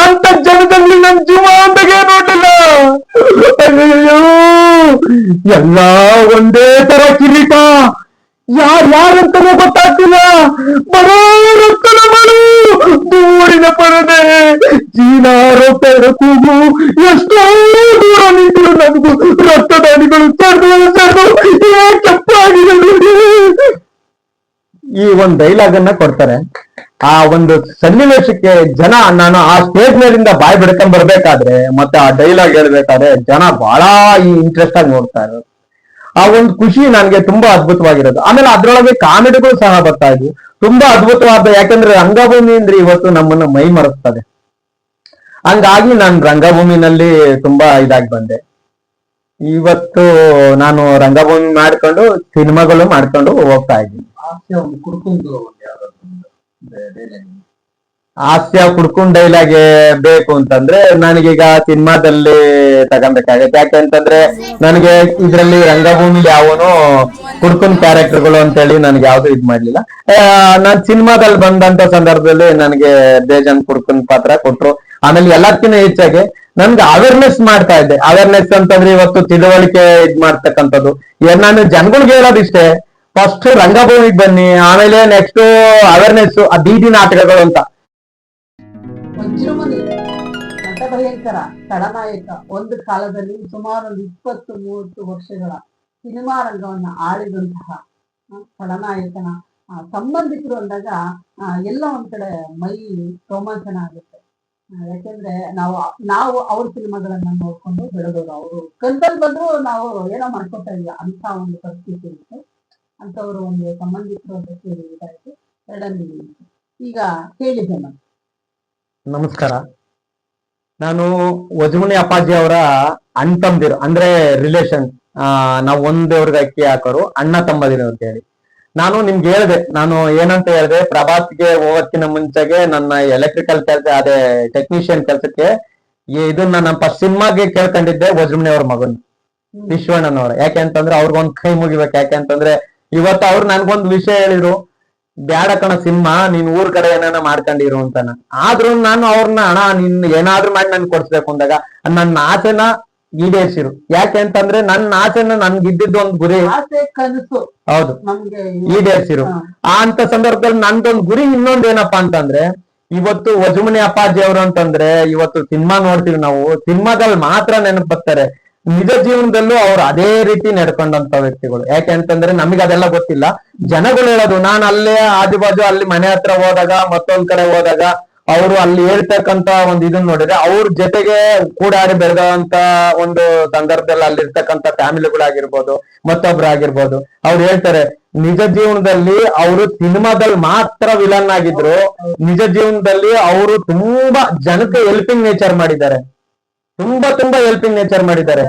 ಅಂತ ಜನದಲ್ಲಿ ನನ್ ಜೀವ ಅಂದಾಗೆ ನೋಡಿಲ್ಲ. ಅಯ್ಯೋ, ಎಲ್ಲಾ ಒಂದೇ ತರ ಕಿರೀಟ, ಯಾರ್ಯಾರಂತಾನೆ ಗೊತ್ತಾಗ್ತಿಲ್ಲ. ಬರೋ ರಕ್ತದ ಮಳು, ದೂರಿನ ಪರದೆ, ಚೀನಾರೋ ಕೂಗು, ಎಷ್ಟೋ ದೂರ ನಿಂತಿರು ನಮಗೂ ರಕ್ತದಾನಿಗಳು ಕೆಪ್ಪಾಗಿದೆ. ಈ ಒಂದು ಡೈಲಾಗ್ ಅನ್ನ ಕೊಡ್ತಾರೆ. ಆ ಒಂದು ಸನ್ನಿವೇಶಕ್ಕೆ ಜನ, ನಾನು ಆ ಸ್ಟೇಜ್ ಮೇಲಿಂದ ಬಾಯಿ ಬಿಡ್ಕೊಂಡ್ ಬರ್ಬೇಕಾದ್ರೆ ಮತ್ತೆ ಆ ಡೈಲಾಗ್ ಹೇಳ್ಬೇಕಾದ್ರೆ ಜನ ಬಹಳ ಇಂಟ್ರೆಸ್ಟ್ ಆಗಿ ನೋಡ್ತಾ ಇರೋದು. ಆ ಒಂದು ಖುಷಿ ನನ್ಗೆ ತುಂಬಾ ಅದ್ಭುತವಾಗಿರೋದು. ಆಮೇಲೆ ಅದ್ರೊಳಗೆ ಕಾಮಿಡಿಗಳು ಸಹ ಬರ್ತಾ ಇದ್ವು, ತುಂಬಾ ಅದ್ಭುತವಾದ. ಯಾಕಂದ್ರೆ ರಂಗಭೂಮಿ ಅಂದ್ರೆ ಇವತ್ತು ನಮ್ಮನ್ನ ಮೈ ಮರೆಸ್ತದೆ. ಹಂಗಾಗಿ ನಾನು ರಂಗಭೂಮಿನಲ್ಲಿ ತುಂಬಾ ಇದಾಗಿ ಬಂದೆ. ಇವತ್ತು ನಾನು ರಂಗಭೂಮಿ ಮಾಡ್ಕೊಂಡು ಸಿನಿಮಾಗಳು ಮಾಡ್ಕೊಂಡು ಹೋಗ್ತಾ ಇದ್ದೀನಿ. ಹಾಸ್ಯ ಕುಡ್ಕೊಂಡ್ ಡೈಲಾಗ್ ಬೇಕು ಅಂತಂದ್ರೆ ನನಗೀಗ ಸಿನಿಮಾದಲ್ಲಿ ತಗೊಬೇಕಾಗತ್ತೆ. ಯಾಕೆಂತಂದ್ರೆ ನನಗೆ ಇದ್ರಲ್ಲಿ ರಂಗಭೂಮಿ ಯಾವನು ಕುಡ್ಕೊಂಡ್ ಕ್ಯಾರೆಕ್ಟರ್ಗಳು ಅಂತೇಳಿ ನನ್ಗೆ ಯಾವ್ದು ಇದ್ ಮಾಡ್ಲಿಲ್ಲ. ನಾನ್ ಸಿನಿಮಾದಲ್ಲಿ ಬಂದಂತ ಸಂದರ್ಭದಲ್ಲಿ ನನಗೆ ಬೇಜಾನ್ ಕುಡ್ಕೊಂಡ್ ಪಾತ್ರ ಕೊಟ್ರು. ಆಮೇಲೆ ಎಲ್ಲದಕ್ಕಿಂತ ಹೆಚ್ಚಾಗಿ ನನ್ಗೆ ಅವೇರ್ನೆಸ್ ಮಾಡ್ತಾ ಇದ್ದೆ. ಅವೇರ್ನೆಸ್ ಅಂತಂದ್ರೆ ಇವತ್ತು ತಿಳುವಳಿಕೆ ಇದ್ ಮಾಡ್ತಕ್ಕಂಥದ್ದು. ನಾನು ಜನಗಳಿಗೆ ಹೇಳೋದಿಷ್ಟೇ, ಫಸ್ಟ್ ರಂಗಭೂಮಿಗೆ ಬನ್ನಿ, ಆಮೇಲೆ ನೆಕ್ಸ್ಟ್ ಅವೇರ್ನೆಸ್, ಆ ಬೀದಿ ನಾಟಕಗಳು ಅಂತ. ವಜ್ರಮುನಿ ನಟ ಭಯಂಕರ ಖಳನಾಯಕ ಒಂದು ಕಾಲದಲ್ಲಿ ಸುಮಾರು 20-30 ವರ್ಷಗಳ ಸಿನಿಮಾ ರಂಗವನ್ನ ಆಳಿದಂತಹ ಖಳನಾಯಕನ ಸಂಬಂಧಿಕರು ಅಂದಾಗ ಎಲ್ಲ ಒಂದ್ ಕಡೆ ಮೈ ರೋಮಾಂಚನ ಆಗುತ್ತೆ. ಯಾಕೆಂದ್ರೆ ನಾವು ಅವ್ರ ಸಿನಿಮಾಗಳನ್ನ ನೋಡ್ಕೊಂಡು ಬೆಳೆದವರು. ಅವರು ಕಲ್ದಲ್ಲಿ ಬಂದ್ರು ನಾವು ಏನೋ ಮಾಡ್ಕೊತಾ ಇಲ್ಲ ಅಂತ ಒಂದು ಪರಿಸ್ಥಿತಿ ಇರುತ್ತೆ. ಅಂತವರು ಒಂದು ಸಂಬಂಧಿಕರು ಅಂತ ಕೇಳಿದಾಯ್ತು. ಎರಡನೇ ಈಗ ಹೇಳಿದ್ದೆ ನಾನು. ನಮಸ್ಕಾರ. ನಾನು ವಜ್ರಮುನಿ ಅಪ್ಪಾಜಿ ಅವರ ಅಣ್ಣ ತಮ್ಮದಿರು ಅಂದ್ರೆ ರಿಲೇಷನ್. ನಾವು ಒಂದೇವ್ರಿಗೆ ಅಕ್ಕಿ ಹಾಕೋರು, ಅಣ್ಣ ತಮ್ಮದಿರು ಅಂತ ಹೇಳಿ. ನಾನು ನಿಮ್ಗೆ ಹೇಳ್ದೆ, ನಾನು ಏನಂತ ಹೇಳ್ದೆ, ಪ್ರಭಾಸ್ಗೆ ಹೋಗೋಕ್ಕಿಂತ ಮುಂಚೆಗೆ ನನ್ನ ಎಲೆಕ್ಟ್ರಿಕಲ್ ಕೆಲಸ, ಅದೇ ಟೆಕ್ನಿಷಿಯನ್ ಕೆಲಸಕ್ಕೆ ಇದನ್ನ ನಮ್ಮ ಫಸ್ಟ್ ಸಿನಿಮಾಗೆ ಕೇಳ್ಕೊಂಡಿದ್ದೆ ವಜ್ರಮುನಿ ಅವ್ರ ಮಗನ್ ವಿಶ್ವಣ್ಣನವ್ರ. ಯಾಕೆ ಅಂತಂದ್ರೆ ಅವ್ರಿಗೊಂದ್ ಕೈ ಮುಗಿಬೇಕು. ಯಾಕೆ ಅಂತಂದ್ರೆ ಇವತ್ತು ಅವ್ರು ನನ್ಗೊಂದ್ ವಿಷಯ ಹೇಳಿದ್ರು, ಬ್ಯಾಡ ಕಣ ಸಿನಿಮಾ, ನೀನ್ ಊರ್ ಕಡೆ ಏನಾನ ಮಾಡ್ಕೊಂಡಿರು ಅಂತಾನ. ಆದ್ರೂ ನಾನು ಅವ್ರನ್ನ ಅಣ್ಣ ನಿನ್ ಏನಾದ್ರೂ ಮಾಡಿ ನನ್ ಕೊಡ್ಸ್ಬೇಕು ಅಂದಾಗ ನನ್ನ ಆಸೆನ ಈಡೇರಿಸಿರು. ಯಾಕೆ ಅಂತಂದ್ರೆ ನನ್ನ ಆಸೆನ ನನ್ಗಿದ್ದಿದ್ದು ಒಂದು ಗುರಿ, ಕನಸು, ಹೌದು, ಈಡೇರಿಸಿರು. ಆ ಅಂತ ಸಂದರ್ಭದಲ್ಲಿ ನಂದೊಂದು ಗುರಿ ಇನ್ನೊಂದ್ ಏನಪ್ಪಾ ಅಂತಂದ್ರೆ, ಇವತ್ತು ವಜ್ರಮುನಿ ಅಪ್ಪಾಜಿ ಅವರು ಅಂತಂದ್ರೆ ಇವತ್ತು ಸಿನಿಮಾ ನೋಡ್ತೀವಿ ನಾವು, ಸಿನಿಮಾದಲ್ಲಿ ಮಾತ್ರ ನೆನಪು ಬರ್ತಾರೆ. ನಿಜ ಜೀವನದಲ್ಲೂ ಅವ್ರು ಅದೇ ರೀತಿ ನಡ್ಕೊಂಡಂತ ವ್ಯಕ್ತಿಗಳು. ಯಾಕೆ ಅಂತಂದ್ರೆ ನಮಗೆ ಅದೆಲ್ಲ ಗೊತ್ತಿಲ್ಲ, ಜನಗಳು ಹೇಳೋದು. ನಾನು ಅಲ್ಲೇ ಆಜುಬಾಜು ಅಲ್ಲಿ ಮನೆ ಹತ್ರ ಹೋದಾಗ, ಮತ್ತೊಂದ್ ಕಡೆ ಹೋದಾಗ ಅವರು ಅಲ್ಲಿ ಹೇಳ್ತಕ್ಕಂತ ಒಂದು ಇದನ್ನ ನೋಡಿದ್ರೆ, ಅವ್ರ ಜೊತೆಗೆ ಕೂಡಾಡಿ ಬೆಳೆದಂತ ಒಂದು ಸಂದರ್ಭದಲ್ಲಿ ಅಲ್ಲಿರ್ತಕ್ಕಂಥ ಫ್ಯಾಮಿಲಿಗಳಾಗಿರ್ಬೋದು, ಮತ್ತೊಬ್ರಾಗಿರ್ಬೋದು, ಅವ್ರು ಹೇಳ್ತಾರೆ ನಿಜ ಜೀವನದಲ್ಲಿ ಅವರು ಸಿನಿಮಾದಲ್ಲಿ ಮಾತ್ರ ವಿಲನ್ ಆಗಿದ್ರು, ನಿಜ ಜೀವನದಲ್ಲಿ ಅವರು ತುಂಬಾ ಜನಕ್ಕೆ ಹೆಲ್ಪಿಂಗ್ ನೇಚರ್ ಮಾಡಿದ್ದಾರೆ, ತುಂಬಾ ಹೆಲ್ಪಿಂಗ್ ನೇಚರ್ ಮಾಡಿದ್ದಾರೆ.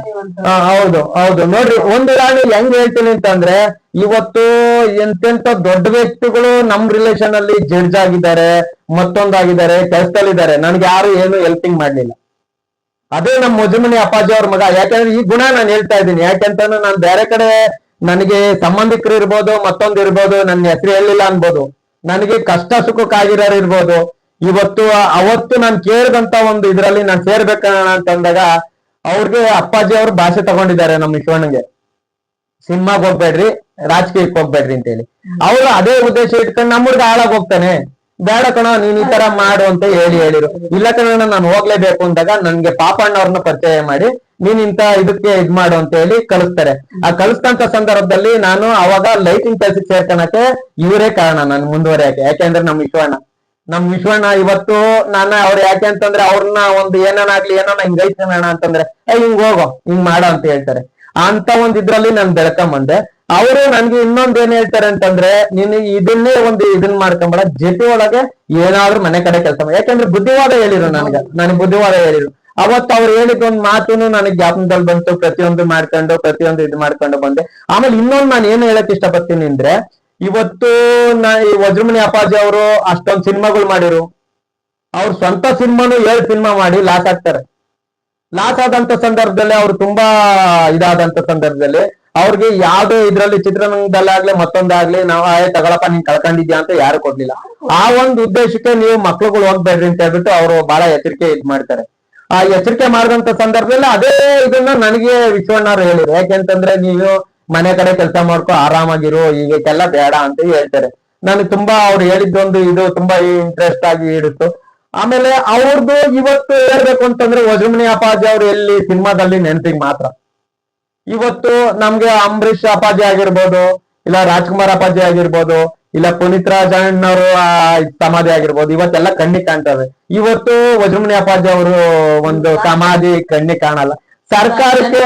ಹೌದು ಹೌದು. ನೋಡ್ರಿ, ಒಂದು ನಾನು ಹೆಂಗ್ ಹೇಳ್ತೀನಿ ಅಂತಂದ್ರೆ, ಇವತ್ತು ಎಂತೆಂತ ದೊಡ್ಡ ವ್ಯಕ್ತಿಗಳು ನಮ್ ರಿಲೇಷನ್ ಅಲ್ಲಿ ಜಡ್ಜ್ ಆಗಿದ್ದಾರೆ, ಮತ್ತೊಂದಾಗಿದ್ದಾರೆ, ಕೆಲಸದಲ್ಲಿದ್ದಾರೆ, ನನ್ಗೆ ಯಾರು ಏನು ಹೆಲ್ಪಿಂಗ್ ಮಾಡ್ಲಿಲ್ಲ. ಅದೇ ನಮ್ಮ ವಜ್ರಮುನಿ ಅಪ್ಪಾಜಿ ಅವ್ರ ಮಗ. ಯಾಕಂದ್ರೆ ಈ ಗುಣ ನಾನು ಹೇಳ್ತಾ ಇದ್ದೀನಿ. ಯಾಕೆಂತಂದ್ರೆ ನಾನು ಬೇರೆ ಕಡೆ ನನಗೆ ಸಂಬಂಧಿಕರು ಇರ್ಬೋದು, ಮತ್ತೊಂದು ಇರ್ಬೋದು, ನನ್ನ ಹೆಸರು ಹೇಳಿಲ್ಲ ಅನ್ಬೋದು, ನನಗೆ ಕಷ್ಟ ಸುಖಕ್ಕಾಗಿರೋರು ಇರ್ಬೋದು. ಇವತ್ತು ಅವತ್ತು ನಾನು ಕೇಳಿದಂತ ಒಂದು ಇದ್ರಲ್ಲಿ ನಾನು ಸೇರ್ಬೇಕಣ್ಣ ಅಂತಂದಾಗ ಅವ್ರಿಗೆ ಅಪ್ಪಾಜಿ ಅವ್ರು ಭಾಷೆ ತಗೊಂಡಿದ್ದಾರೆ ನಮ್ಮ ವಿಶ್ವಣ್ಣಗೆ, ಸಿನಿಮಾಗ್ ಹೋಗ್ಬೇಡ್ರಿ, ರಾಜಕೀಯಕ್ಕೆ ಹೋಗ್ಬೇಡ್ರಿ ಅಂತೇಳಿ. ಅವ್ರು ಅದೇ ಉದ್ದೇಶ ಇಟ್ಕೊಂಡು ನಮ್ಮ ಹುಡುಗ ಹಾಳಾಗ್ ಹೋಗ್ತಾನೆ, ಬೇಡ ಕಣ ನೀನ್ ಈ ತರ ಮಾಡು ಅಂತ ಹೇಳಿರು. ಇಲ್ಲ ಕಣ ನಾನು ಹೋಗ್ಲೇಬೇಕು ಅಂದಾಗ ನನ್ಗೆ ಪಾಪಣ್ಣವ್ರನ್ನ ಪರಿಚಯ ಮಾಡಿ, ನೀನ್ ಇಂತ ಇದಕ್ಕೆ ಇದ್ ಮಾಡು ಅಂತ ಹೇಳಿ ಕಳಿಸ್ತಾರೆ. ಆ ಕಳಿಸ್ತಂತ ಸಂದರ್ಭದಲ್ಲಿ ನಾನು ಅವಾಗ ಲೈಟಿಂಗ್ ಕೆಲ್ಸಕ್ಕೆ ಸೇರ್ಕೊಳಕ್ಕೆ ಇವರೇ ಕಾರಣ ನಾನು ಮುಂದುವರಿಯಕ್ಕೆ. ಯಾಕೆಂದ್ರೆ ನಮ್ ವಿಶ್ವಣ್ಣ ಇವತ್ತು ನಾನು ಅವ್ರು ಯಾಕೆ ಅಂತಂದ್ರೆ ಅವ್ರನ್ನ ಒಂದು ಏನಾಗ್ಲಿ ಹಿಂಗ್ ಐತಣ್ಣ ಅಂತಂದ್ರೆ ಹಿಂಗ್ ಹೋಗೋ ಹಿಂಗ್ ಮಾಡೋ ಅಂತ ಹೇಳ್ತಾರೆ. ಅಂತ ಒಂದ್ ಇದ್ರಲ್ಲಿ ನಾನು ಬೆಳ್ಕೊಂಬಂದೆ. ಅವರು ನನ್ಗೆ ಇನ್ನೊಂದ್ ಏನ್ ಹೇಳ್ತಾರೆ ಅಂತಂದ್ರೆ, ನೀನು ಇದನ್ನೇ ಒಂದು ಇದನ್ ಮಾಡ್ಕೊಂಬೇಡ, ಜೊತೆ ಒಳಗೆ ಏನಾದ್ರೂ ಮನೆ ಕಡೆ ಕೆಲಸ ಮಾಡಿ. ಯಾಕಂದ್ರೆ ಬುದ್ಧಿವಾದ ಹೇಳಿರು ನನಗೆ ಬುದ್ಧಿವಾದ ಹೇಳಿರು. ಅವತ್ತು ಅವ್ರು ಹೇಳಿದ ಒಂದ್ ಮಾತುನು ನನಗೆ ಜ್ಞಾಪನದಲ್ಲಿ ಬಂತು. ಪ್ರತಿಯೊಂದು ಇದು ಮಾಡ್ಕೊಂಡು ಬಂದೆ. ಆಮೇಲೆ ಇನ್ನೊಂದು ನಾನು ಏನು ಹೇಳಕ್ ಇಷ್ಟಪಡ್ತೀನಿ ಅಂದ್ರೆ, ಇವತ್ತು ಈ ವಜ್ರಮುನಿ ಅಪ್ಪಾಜಿ ಅವರು ಅಷ್ಟೊಂದು ಸಿನಿಮಾಗಳು ಮಾಡಿರು. ಅವ್ರ ಸ್ವಂತ ಸಿನಿಮಾನು 7 ಸಿನಿಮಾ ಮಾಡಿ ಲಾಸ್ ಆಗ್ತಾರೆ. ಲಾಸ್ ಆದಂತ ಸಂದರ್ಭದಲ್ಲಿ ಅವ್ರು ತುಂಬಾ ಇದಾದಂತ ಸಂದರ್ಭದಲ್ಲಿ ಅವ್ರಿಗೆ ಯಾವ್ದೇ ಇದ್ರಲ್ಲಿ ಚಿತ್ರರಂಗದಲ್ಲಾಗ್ಲಿ ಮತ್ತೊಂದಾಗ್ಲಿ ನಾವು ತಗೊಳಪ್ಪ ನೀನ್ ಕಳ್ಕೊಂಡಿದ್ಯಾ ಅಂತ ಯಾರು ಕೊಡ್ಲಿಲ್ಲ. ಆ ಒಂದು ಉದ್ದೇಶಕ್ಕೆ ನೀವು ಮಕ್ಳುಗಳು ಹೋಗ್ಬೇಡ್ರಿ ಅಂತ ಹೇಳ್ಬಿಟ್ಟು ಅವರು ಬಹಳ ಎಚ್ಚರಿಕೆ ಇದ್ ಮಾಡ್ತಾರೆ. ಆ ಎಚ್ಚರಿಕೆ ಮಾಡಿದಂತ ಸಂದರ್ಭದಲ್ಲಿ ಅದೇ ಇದನ್ನ ನನಗೆ ವಿಶ್ವಣ್ಣವ್ರು ಹೇಳಿದ್ರು. ಯಾಕೆಂತಂದ್ರೆ ನೀವು ಮನೆ ಕಡೆ ಕೆಲಸ ಮಾಡ್ಕೊ, ಆರಾಮಾಗಿರು, ಈಗಕ್ಕೆಲ್ಲ ಬೇಡ ಅಂತ ಹೇಳ್ತಾರೆ. ನನಗೆ ತುಂಬಾ ಅವ್ರು ಹೇಳಿದ್ದೊಂದು ಇದು ತುಂಬಾ ಇಂಟ್ರೆಸ್ಟ್ ಆಗಿ ಇಡುತ್ತು. ಆಮೇಲೆ ಅವ್ರದ್ದು ಇವತ್ತು ಹೇಳ್ಬೇಕು ಅಂತಂದ್ರೆ, ವಜ್ರಮುನಿ ಅಪ್ಪಾಜಿ ಅವ್ರು ಎಲ್ಲಿ ಸಿನಿಮಾದಲ್ಲಿ ನೆನಪಿಗೆ ಮಾತ್ರ. ಇವತ್ತು ನಮ್ಗೆ ಅಂಬರೀಷ್ ಅಪ್ಪಾಜಿ ಆಗಿರ್ಬೋದು, ಇಲ್ಲ ರಾಜ್ಕುಮಾರ್ ಅಪ್ಪಾಜಿ ಆಗಿರ್ಬೋದು, ಇಲ್ಲ ಪುನೀತ್ ರಾಜಣ್ಣವರು ಸಮಾಧಿ ಆಗಿರ್ಬೋದು, ಇವತ್ತೆಲ್ಲ ಕಣ್ಣಿಗೆ ಕಾಣ್ತವೆ. ಇವತ್ತು ವಜ್ರಮುನಿ ಅಪ್ಪಾಜಿ ಅವರು ಒಂದು ಸಮಾಧಿ ಕಣ್ಣಿಗೆ ಕಾಣಲ್ಲ, ಸರ್ಕಾರಕ್ಕೆ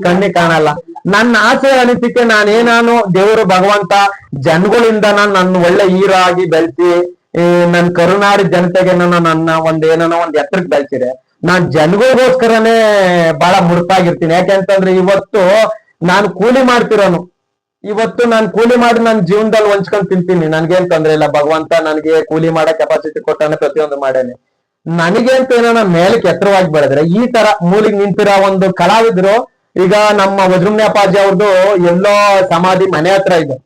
ಕಣ್ಣಿಗೆ ಕಾಣಲ್ಲ. ನನ್ನ ಆಸೆ ಅನಿಸಿಕೆ ನಾನೇನಾನು ದೇವರು ಭಗವಂತ ಜನಗಳಿಂದ ನನ್ನ ಒಳ್ಳೆ ಹೀರೋ ಆಗಿ ಬೆಳೆಸಿ ನನ್ ಕರುನಾಡಿ ಜನತೆಗೆ ನನ್ನ ಒಂದ್ ಎತ್ತರಕ್ಕೆ ಬೆಳೆಸಿದೆ. ನಾನ್ ಜನಗಳಿಗೋಸ್ಕರನೇ ಬಹಳ ಮುಡುಪಾಗಿರ್ತೀನಿ. ಯಾಕೆಂತಂದ್ರೆ ಇವತ್ತು ನಾನು ಕೂಲಿ ಮಾಡ್ತಿರೋನು, ಇವತ್ತು ನಾನು ಕೂಲಿ ಮಾಡಿ ನನ್ನ ಜೀವನದಲ್ಲಿ ಹೊಂಚ್ಕೊಂಡ್ ತಿಂತೀನಿ, ನನ್ಗೇನ್ ತೊಂದ್ರೆ ಇಲ್ಲ. ಭಗವಂತ ನನಗೆ ಕೂಲಿ ಮಾಡೋ ಕೆಪಾಸಿಟಿ ಕೊಟ್ಟಾನೆ, ಪ್ರತಿಯೊಂದು ಮಾಡೇನೆ. ನನಗೇಂತ ಏನೋ ಮೇಲಕ್ಕೆ ಎತ್ತರವಾಗಿ ಬೆಳೆದ್ರೆ ಈ ತರ ಮೂಲಿಗೆ ನಿಂತಿರೋ ಒಂದು ಕಲಾವಿದ್ರು, ಈಗ ನಮ್ಮ ವಜ್ರಮುನಿ ಅಪ್ಪಾಜಿ ಅವ್ರದ್ದು ಎಲ್ಲೋ ಸಮಾಧಿ ಮನೆ ಹತ್ರ ಇದೆ.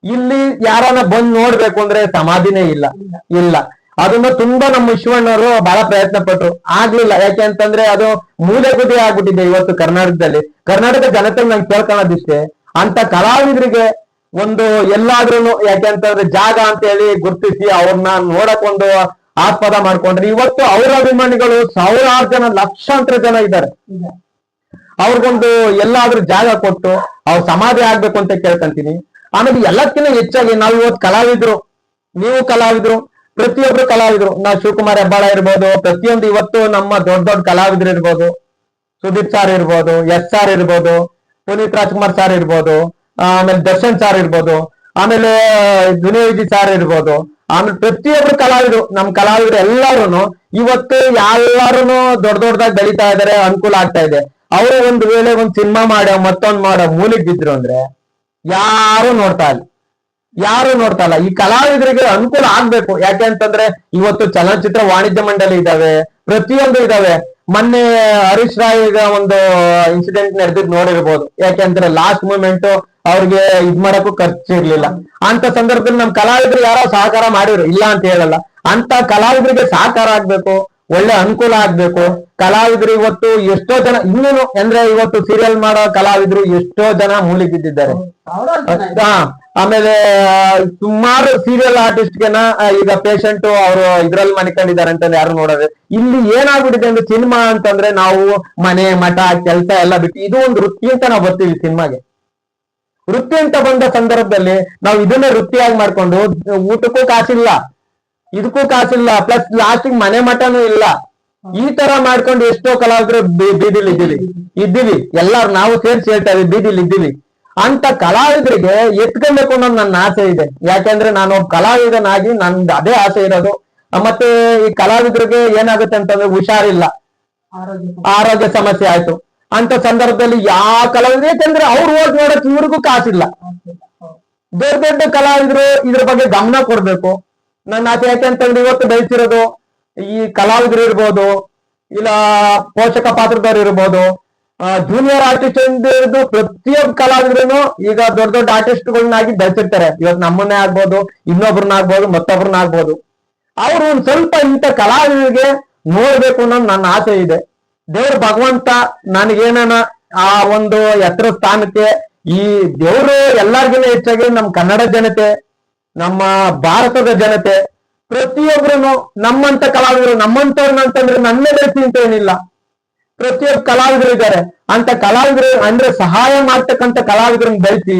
ಇಲ್ಲಿ ಯಾರನ್ನ ಬಂದ್ ನೋಡ್ಬೇಕು ಅಂದ್ರೆ ಸಮಾಧಿನೇ ಇಲ್ಲ. ಅದನ್ನ ತುಂಬಾ ನಮ್ಮ ವಿಶ್ವಣ್ಣವರು ಬಹಳ ಪ್ರಯತ್ನ ಪಟ್ರು, ಆಗ್ಲಿಲ್ಲ. ಯಾಕೆ ಅಂತಂದ್ರೆ ಅದು ಮೂಲೆ ಗುದಿ ಆಗ್ಬಿಟ್ಟಿದೆ ಇವತ್ತು ಕರ್ನಾಟಕದಲ್ಲಿ. ಕರ್ನಾಟಕ ಜನತೆ ನಂಗೆ ಕೇಳ್ಕೊಳ್ಳೋದಿಷ್ಟೇ, ಅಂತ ಕಲಾವಿದರಿಗೆ ಒಂದು ಎಲ್ಲಾದ್ರೂ ಯಾಕೆಂತಂದ್ರೆ ಜಾಗ ಅಂತ ಹೇಳಿ ಗುರ್ತಿಸಿ ಅವ್ರನ್ನ ನೋಡಕ್ ಒಂದು ಆಸ್ಪದ ಮಾಡ್ಕೊಂಡ್ರೆ ಇವತ್ತು ಅವರ ಅಭಿಮಾನಿಗಳು ಸಾವಿರಾರು ಜನ, ಲಕ್ಷಾಂತರ ಜನ ಇದ್ದಾರೆ. ಅವ್ರಿಗೊಂದು ಎಲ್ಲಾದ್ರೂ ಜಾಗ ಕೊಟ್ಟು ಅವ್ರ ಸಮಾಧಿ ಆಗ್ಬೇಕು ಅಂತ ಕೇಳ್ಕೊಂತೀನಿ. ಆಮೇಲೆ ಎಲ್ಲಕ್ಕಿಂತ ಹೆಚ್ಚಾಗಿ ನಾವು ಇವತ್ತು ಕಲಾವಿದ್ರು, ನೀವು ಕಲಾವಿದ್ರು, ಪ್ರತಿಯೊಬ್ರು ಕಲಾವಿದ್ರು. ನಾವು ಶಿವಕುಮಾರ್ ಹೆಬ್ಬಾಳ ಇರ್ಬೋದು, ಪ್ರತಿಯೊಂದು ಇವತ್ತು ನಮ್ಮ ದೊಡ್ಡ ದೊಡ್ಡ ಕಲಾವಿದ್ರು ಇರ್ಬೋದು, ಸುದೀಪ್ ಸಾರ್ ಇರ್ಬೋದು, ಎಸ್ ಆರ್ ಇರ್ಬೋದು, ಪುನೀತ್ ರಾಜ್ಕುಮಾರ್ ಸಾರ್ ಇರ್ಬೋದು, ಆಮೇಲೆ ದರ್ಶನ್ ಸಾರ್ ಇರ್ಬೋದು, ಆಮೇಲೆ ದುನಿಯಾ ವಿಜಯ್ ಸಾರ್ ಇರ್ಬೋದು, ಆಮೇಲೆ ಪ್ರತಿಯೊಬ್ರು ಕಲಾವಿದ್ರು, ನಮ್ ಕಲಾವಿದ್ರು ಎಲ್ಲಾರು ಇವತ್ತು ಎಲ್ಲಾರು ದೊಡ್ಡ ದೊಡ್ಡದಾಗಿ ಬೆಳೀತಾ ಇದಾರೆ, ಅನುಕೂಲ ಆಗ್ತಾ ಇದೆ. ಅವರು ಒಂದು ವೇಳೆ ಒಂದ್ ಸಿನಿಮಾ ಮಾಡೋ ಮತ್ತೊಂದ್ ಮಾಡೋ ಮೂಲಿಗೆ ಬಿದ್ರು ಅಂದ್ರೆ ಯಾರು ನೋಡ್ತಾ ಇಲ್ಲ. ಈ ಕಲಾವಿದರಿಗೆ ಅನುಕೂಲ ಆಗ್ಬೇಕು. ಯಾಕೆ ಅಂತಂದ್ರೆ ಇವತ್ತು ಚಲನಚಿತ್ರ ವಾಣಿಜ್ಯ ಮಂಡಳಿ ಇದಾವೆ, ಪ್ರತಿಯೊಂದು ಇದಾವೆ. ಮೊನ್ನೆ ಹರೀಶ್ ರಾಯ್ ಒಂದು ಇನ್ಸಿಡೆಂಟ್ ನಡೆದಿದ್ ನೋಡಿರ್ಬೋದು. ಯಾಕೆಂದ್ರೆ ಲಾಸ್ಟ್ ಮೂಮೆಂಟ್ ಅವ್ರಿಗೆ ಇದ್ ಮಾಡಕ್ಕೂ ಖರ್ಚು ಇರ್ಲಿಲ್ಲ. ಅಂತ ಸಂದರ್ಭದಲ್ಲಿ ನಮ್ ಕಲಾವಿದ್ರು ಯಾರೋ ಸಹಕಾರ ಮಾಡಿದ್ರು, ಇಲ್ಲ ಅಂತ ಹೇಳಲ್ಲ. ಅಂತ ಕಲಾವಿದರಿಗೆ ಸಹಕಾರ ಆಗ್ಬೇಕು, ಒಳ್ಳೆ ಅನುಕೂಲ ಆಗ್ಬೇಕು. ಕಲಾವಿದ್ರು ಇವತ್ತು ಎಷ್ಟೋ ಜನ ಇನ್ನೇನು ಅಂದ್ರೆ ಇವತ್ತು ಸೀರಿಯಲ್ ಮಾಡೋ ಕಲಾವಿದ್ರು ಎಷ್ಟೋ ಜನ ಮೂಲಿಗೆ ಬಿದ್ದಿದ್ದಾರೆ. ಆಮೇಲೆ ಸುಮಾರು ಸೀರಿಯಲ್ ಆರ್ಟಿಸ್ಟ್ಗೆನ ಈಗ ಪೇಷಂಟ್ ಅವರು ಇದ್ರಲ್ಲಿ ಮನಿಕೊಂಡಿದ್ದಾರೆ ಅಂತ ಯಾರು ನೋಡೋದು. ಇಲ್ಲಿ ಏನಾಗ್ಬಿಟ್ಟಿದೆ ಅಂದ್ರೆ ಸಿನಿಮಾ ಅಂತಂದ್ರೆ ನಾವು ಮನೆ ಮಠ ಕೆಲಸ ಎಲ್ಲ ಬಿಟ್ಟು ಇದು ಒಂದು ವೃತ್ತಿ ಅಂತ ನಾವು ಬರ್ತೀವಿ. ಸಿನಿಮಾಗೆ ವೃತ್ತಿ ಅಂತ ಬಂದ ಸಂದರ್ಭದಲ್ಲಿ ನಾವು ಇದನ್ನೇ ವೃತ್ತಿಯಾಗಿ ಮಾಡ್ಕೊಂಡು ಊಟಕ್ಕೂ ಕಾಸಿಲ್ಲ, ಇದಕ್ಕೂ ಕಾಸಿಲ್ಲ, ಪ್ಲಸ್ ಲಾಸ್ಟಿಗೆ ಮನೆ ಮಠನೂ ಇಲ್ಲ. ಈ ತರ ಮಾಡ್ಕೊಂಡು ಎಷ್ಟೋ ಕಲಾವಿದ್ರು ಬೀದಿಲಿ ಇದ್ದೀವಿ. ಎಲ್ಲಾರು ನಾವು ಸೇರ್ಸಿ ಹೇಳ್ತಾ ಇದೀವಿ, ಬೀದಿಲಿ ಇದ್ದೀವಿ. ಅಂತ ಕಲಾವಿದರಿಗೆ ಎತ್ಕೊಳ್ಬೇಕು ಅನ್ನೋದು ನನ್ನ ಆಸೆ ಇದೆ. ಯಾಕೆಂದ್ರೆ ನಾನು ಒಬ್ಬ ಕಲಾವಿದನಾಗಿ ನಂದು ಅದೇ ಆಸೆ ಇರೋದು. ಮತ್ತೆ ಈ ಕಲಾವಿದರಿಗೆ ಏನಾಗುತ್ತೆ ಅಂತಂದ್ರೆ ಹುಷಾರಿಲ್ಲ, ಆರೋಗ್ಯ ಸಮಸ್ಯೆ ಆಯ್ತು ಅಂತ ಸಂದರ್ಭದಲ್ಲಿ ಯಾವ ಕಲಾವಿದ್ರು, ಯಾಕಂದ್ರೆ ಅವ್ರು ಹೋಗಿ ನೋಡಕ್ ಇವ್ರಿಗೂ ಕಾಸಿಲ್ಲ. ದೊಡ್ಡ ದೊಡ್ಡ ಕಲಾವಿದ್ರು ಇದ್ರ ಬಗ್ಗೆ ಗಮನ ಕೊಡ್ಬೇಕು ನನ್ನ ಆಸೆ. ಯಾಕೆಂತಂದ್ರೆ ಇವತ್ತು ಬೆಳೆಸಿರೋದು ಈ ಕಲಾವಿದ್ರು ಇರ್ಬೋದು, ಇಲ್ಲ ಪೋಷಕ ಪಾತ್ರದವ್ರು ಇರ್ಬೋದು, ಜೂನಿಯರ್ ಆರ್ಟಿಸ್ಟ್ ಹಿಡಿದು ಪ್ರತಿಯೊಬ್ಬ ಕಲಾವಿದ್ರು ಈಗ ದೊಡ್ಡ ದೊಡ್ಡ ಆರ್ಟಿಸ್ಟ್ಗಳನ್ನಾಗಿ ಬೆಳೆಸಿರ್ತಾರೆ. ಇವತ್ತು ನಮ್ಮನ್ನೇ ಆಗ್ಬೋದು, ಇನ್ನೊಬ್ರನ್ನಾಗ್ಬೋದು, ಮತ್ತೊಬ್ರನ್ನಾಗ್ಬೋದು. ಅವ್ರು ಒಂದ್ ಸ್ವಲ್ಪ ಇಂಥ ಕಲಾವಿದರಿಗೆ ನೋಡ್ಬೇಕು ಅನ್ನೋದು ನನ್ನ ಆಸೆ ಇದೆ. ದೇವ್ರ ಭಗವಂತ ನನಗೇನ ಆ ಒಂದು ಎತ್ತರ ಸ್ಥಾನಕ್ಕೆ, ಈ ದೇವ್ರು ಎಲ್ಲಾರ್ಗಿಂತ ಹೆಚ್ಚಾಗಿ ನಮ್ಮ ಕನ್ನಡ ಜನತೆ, ನಮ್ಮ ಭಾರತದ ಜನತೆ ಪ್ರತಿಯೊಬ್ರು ನಮ್ಮಂತ ಕಲಾವಿದರು, ನಮ್ಮಂತವ್ರನ್ನ ಅಂತಂದ್ರೆ ನನ್ನೇ ಬೆಳೆಸಿ ಅಂತ ಏನಿಲ್ಲ, ಪ್ರತಿಯೊಬ್ಬ ಕಲಾವಿದರು ಇದ್ದಾರೆ. ಅಂತ ಕಲಾವಿದರು ಅಂದ್ರೆ ಸಹಾಯ ಮಾಡ್ತಕ್ಕಂಥ ಕಲಾವಿದರನ್ನ ಬೆಳೆಸಿ